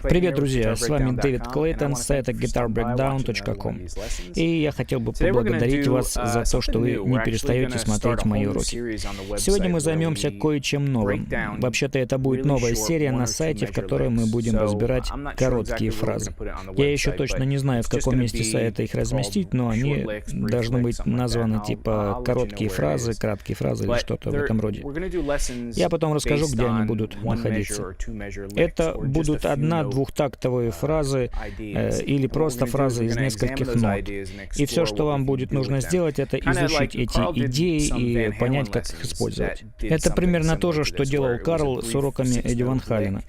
Привет, друзья! С вами Дэвид Клейтон с сайта guitarbreakdown.com. И я хотел бы поблагодарить вас за то, что вы не перестаете смотреть мои уроки. Сегодня мы займемся кое-чем новым. Вообще-то это будет новая серия на сайте, в которой мы будем разбирать короткие фразы. Я еще точно не знаю, в каком месте сайта их разместить, но они должны быть названы типа «короткие фразы», «краткие фразы» или что-то в этом роде. Я потом расскажу, где они будут находиться. Это будут одна-двухтактовые фразы или просто фразы из нескольких нот. И все, что вам будет нужно сделать, это изучить эти идеи и понять, как их использовать. Это примерно то же, что делал Карл с уроками Эдди Ван Халена.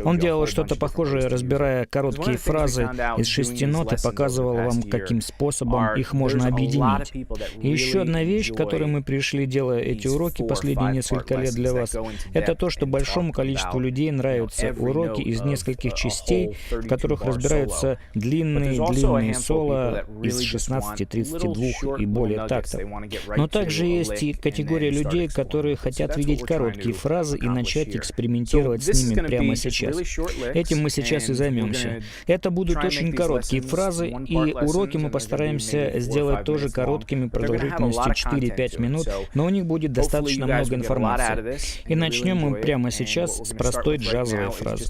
Он делал что-то похожее, разбирая короткие фразы из 6 нот и показывал вам, каким способом их можно объединить. И еще одна вещь, к которой мы пришли, делая эти уроки последние несколько лет для вас, это то, что большому количеству людей нравятся уроки из нескольких частей, в которых разбираются длинные соло из 16, 32 и более тактов. Но также есть и категория людей, которые хотят видеть короткие фразы и начать экспериментировать с ними прямо сейчас. Этим мы сейчас и займемся. Это будут очень короткие фразы, и уроки мы постараемся сделать тоже короткими продолжительностью 4-5 минут, но у них будет достаточно много информации. И начнем мы прямо сейчас с простой джазовой фразы.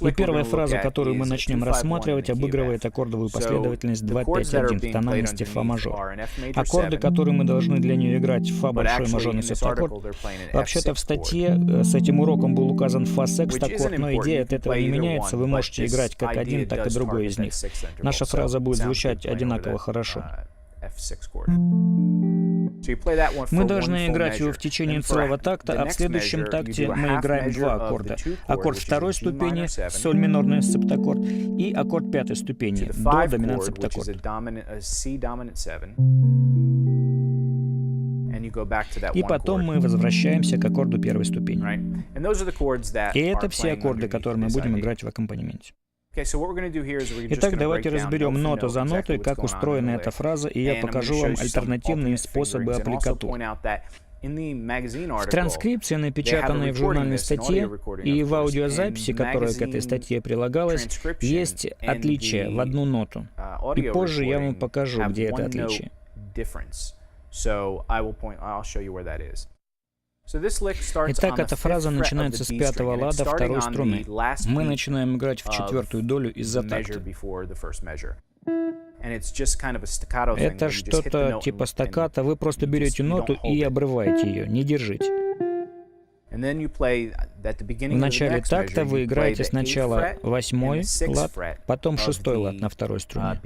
И первая фраза, которую мы начнем рассматривать, обыгрывает аккордовую последовательность 2-5-1 в тональности фа мажор. Аккорды, которые мы должны для нее играть, фа большой мажорный септаккорд. Вообще-то в статье с этим уроком был указан фа секстаккорд, но идея от этого не меняется, вы можете играть как один, так и другой из них. Наша фраза будет звучать одинаково хорошо. Мы должны играть его в течение целого такта, а в следующем такте мы играем два аккорда. Аккорд второй ступени, соль минорный септаккорд, и аккорд пятой ступени, до доминант септаккорд. И потом мы возвращаемся к аккорду первой ступени. И это все аккорды, которые мы будем играть в аккомпанементе. Итак, давайте разберем ноту за нотой, как устроена эта фраза, и я покажу вам альтернативные способы аппликатуры. В транскрипции, напечатанной в журнальной статье, и в аудиозаписи, которая к этой статье прилагалась, есть отличие в одну ноту. И позже я вам покажу, где это отличие. Итак, эта фраза начинается с пятого лада второй струны. Мы начинаем играть в четвертую долю из-за такта. Это что-то типа стаккато, вы просто берете ноту и обрываете ее, не держите. В начале такта вы играете сначала 8-й лад, потом 6-й лад на второй струне.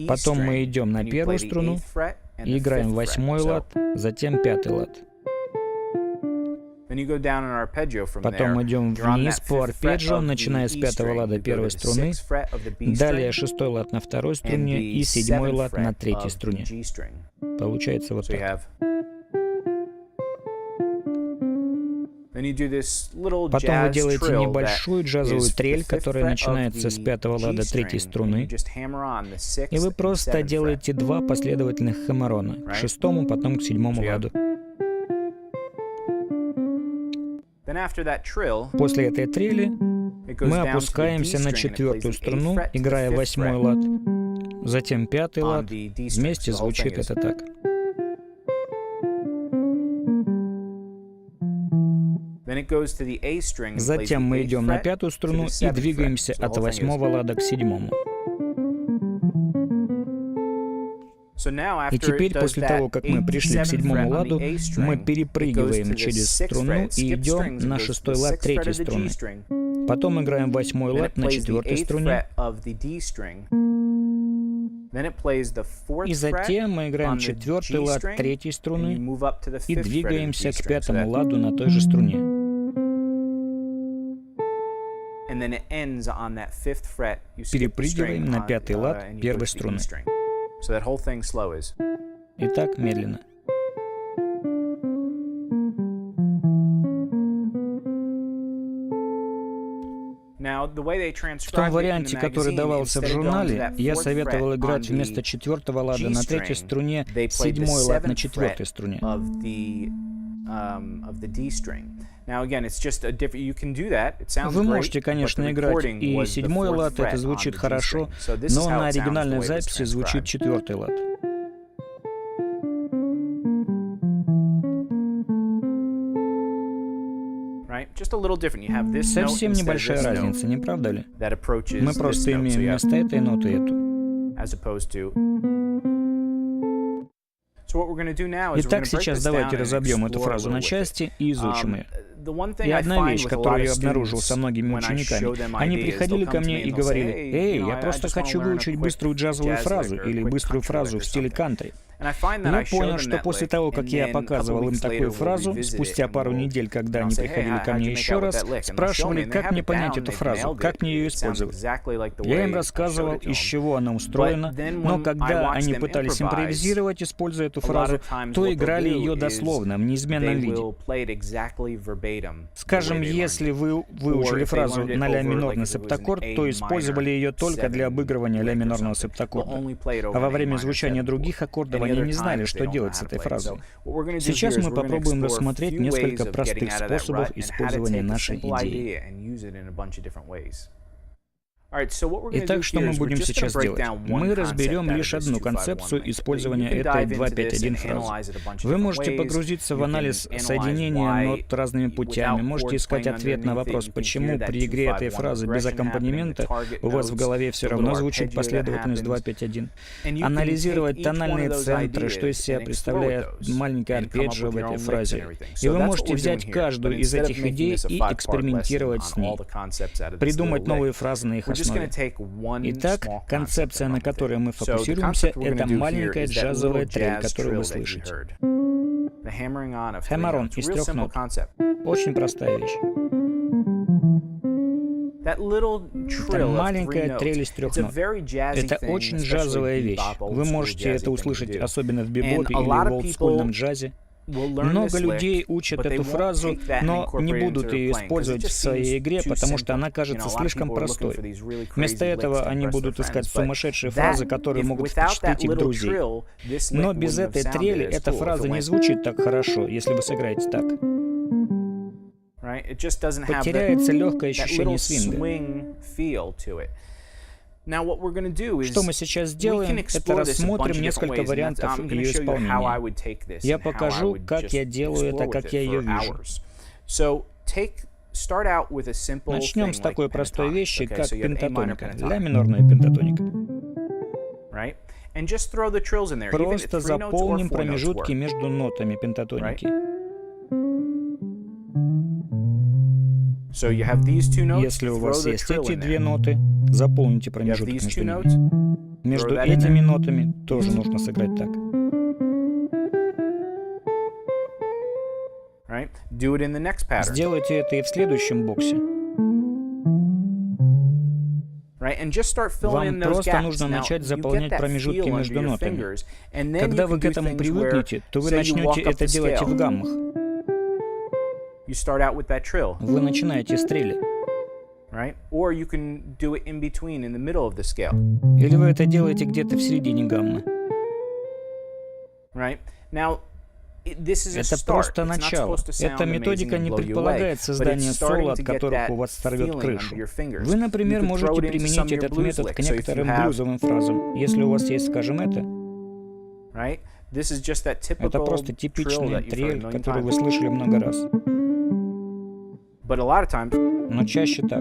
Потом мы идем на первую струну и играем 8-й лад, затем 5-й лад. Потом идем вниз по арпеджио, начиная с 5-го лада первой струны, далее 6-й лад на второй струне и 7-й лад на третьей струне. Получается вот так. Потом вы делаете небольшую джазовую трель, которая начинается с 5-го лада третьей струны, и вы просто делаете два последовательных хэммерона, к 6-му, потом к 7-му ладу. После этой трели мы опускаемся на 4-ю струну, играя 8-й лад, затем 5-й лад, вместе звучит это так. Затем мы идем на 5-ю струну и двигаемся от 8-го лада к 7-му. И теперь, после того, как мы пришли к 7-му ладу, мы перепрыгиваем через струну и идем на 6-й лад третьей струны. Потом играем 8-й лад на 4-й струне. И затем мы играем 4-й лад третьей струны и двигаемся к 5-му ладу на той же струне. Перепрыгиваем на 5-й лад первой струны. Итак, медленно. В том варианте, который давался в журнале, я советовал играть вместо 4-го лада на 3-й струне 7-й лад на 4-й струне. Вы можете, конечно, играть и 7-й лад, это звучит хорошо, но на оригинальной записи звучит 4-й лад. Совсем небольшая разница, не правда ли? Мы просто имеем вместо этой ноты эту. Итак, сейчас давайте разобьем эту фразу на части и изучим ее. И одна вещь, которую я обнаружил со многими учениками, они приходили ко мне и говорили: «Эй, я просто хочу выучить быструю джазовую фразу или быструю фразу в стиле кантри». Я понял, что после того, как я показывал им такую фразу, спустя пару недель, когда они приходили ко мне еще раз, спрашивали, как мне понять эту фразу, как мне ее использовать. Я им рассказывал, из чего она устроена, но когда они пытались импровизировать, используя эту фразу, то играли ее дословно, в неизменном виде. Скажем, если вы выучили фразу на ля минорный септаккорд, то использовали ее только для обыгрывания ля минорного септаккорда. А во время звучания других аккордов они не знали, что делать с этой фразой. Сейчас мы попробуем рассмотреть несколько простых способов использования нашей идеи. Итак, что мы будем сейчас делать? Мы разберем лишь одну концепцию использования этой 2-5-1 фразы. Вы можете погрузиться в анализ соединения нот разными путями, можете искать ответ на вопрос, почему при игре этой фразы без аккомпанемента у вас в голове все равно звучит последовательность 2-5-1. Анализировать тональные центры, что из себя представляет маленькое арпеджио в этой фразе. И вы можете взять каждую из этих идей и экспериментировать с ней. Придумать новые фразы на их основе. Итак, концепция, на которой мы фокусируемся, это маленькая джазовая трель, которую вы слышите. Hammer-on из 3 нот. Очень простая вещь. Это маленькая трель из 3 нот. Это очень джазовая вещь. Вы можете это услышать особенно в бибопе или в олдскульном джазе. Много людей учат эту фразу, но не будут ее использовать в своей игре, потому что она кажется слишком простой. Вместо этого они будут искать сумасшедшие фразы, которые могут впечатлить их друзей. Но без этой трели эта фраза не звучит так хорошо, если вы сыграете так. Потеряется легкое ощущение свинга. Что мы сейчас сделаем, это рассмотрим несколько вариантов ее исполнения. Я покажу, как я делаю это, как я ее вижу. Начнем с такой простой вещи, как пентатоника, ля минорная пентатоника. Просто заполним промежутки между нотами пентатоники. Если у вас есть эти две ноты, заполните промежуток между ними. Между этими нотами тоже нужно сыграть так. Сделайте это и в следующем боксе. Вам просто нужно начать заполнять промежутки между нотами. Когда вы к этому привыкнете, то вы начнете это делать и в гаммах. Вы начинаете с трели. Или вы это делаете где-то в середине гаммы. Это просто начало. Эта методика не предполагает создание соло, от которых у вас сорвет крышу. Вы, например, можете применить этот метод к некоторым блюзовым фразам. Если у вас есть, скажем, это просто типичная трель, которую вы слышали много раз. Но чаще так.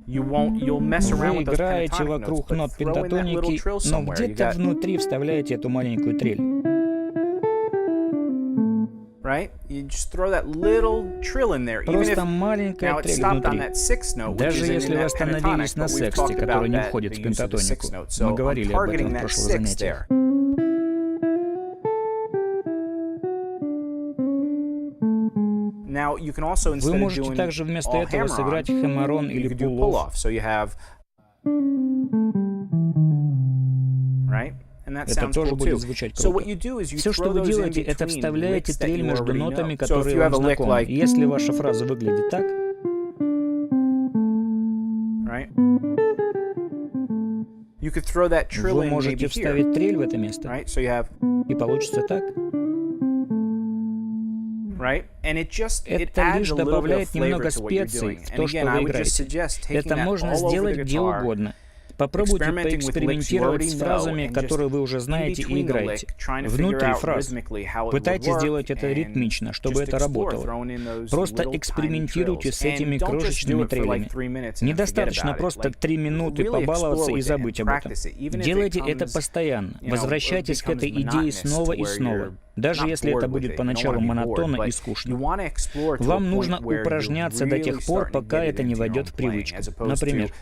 Вы играете вокруг нот пентатоники, но где-то внутри вставляете эту маленькую трель. Просто маленькая трель внутри. Даже если вы остановились на сексте, который не входит в пентатонику. Мы говорили об этом в прошлых занятиях. Вы можете также вместо этого сыграть hammer-on или pull-off. Это тоже будет звучать круто. Все, что вы делаете, это вставляете трель между нотами, которые вам знакомы. Если ваша фраза выглядит так, Вы можете вставить трель в это место, и получится так. Это лишь добавляет немного специй в то, что вы играете. Это можно сделать где угодно. Попробуйте поэкспериментировать с фразами, которые вы уже знаете и играете. Внутри фраз. Пытайтесь сделать это ритмично, чтобы это работало. Просто экспериментируйте с этими крошечными трелями. Недостаточно просто 3 минуты побаловаться и забыть об этом. Делайте это постоянно. Возвращайтесь к этой идее снова и снова. Даже если это будет поначалу монотонно и скучно. Вам нужно упражняться до тех пор, пока это не войдет в привычку. Например,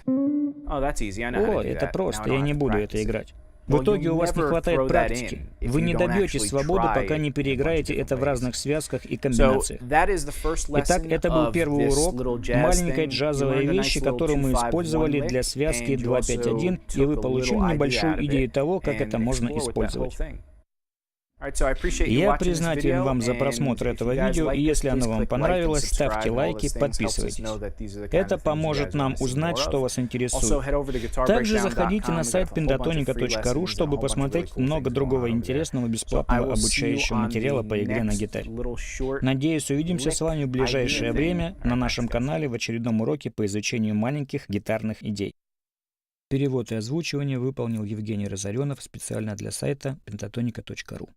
«О, это просто, я не буду это играть». В итоге у вас не хватает практики. Вы не добьетесь свободы, пока не переиграете это в разных связках и комбинациях. Итак, это был первый урок, маленькая джазовая вещь, которую мы использовали для связки 2-5-1, и вы получили небольшую идею того, как это можно использовать. Я признателен вам за просмотр этого видео, и если оно вам понравилось, ставьте лайки, подписывайтесь. Это поможет нам узнать, что вас интересует. Также заходите на сайт pentatonica.ru, чтобы посмотреть много другого интересного бесплатного обучающего материала по игре на гитаре. Надеюсь, увидимся с вами в ближайшее время на нашем канале в очередном уроке по изучению маленьких гитарных идей. Перевод и озвучивание выполнил Евгений Разоренов специально для сайта pentatonica.ru.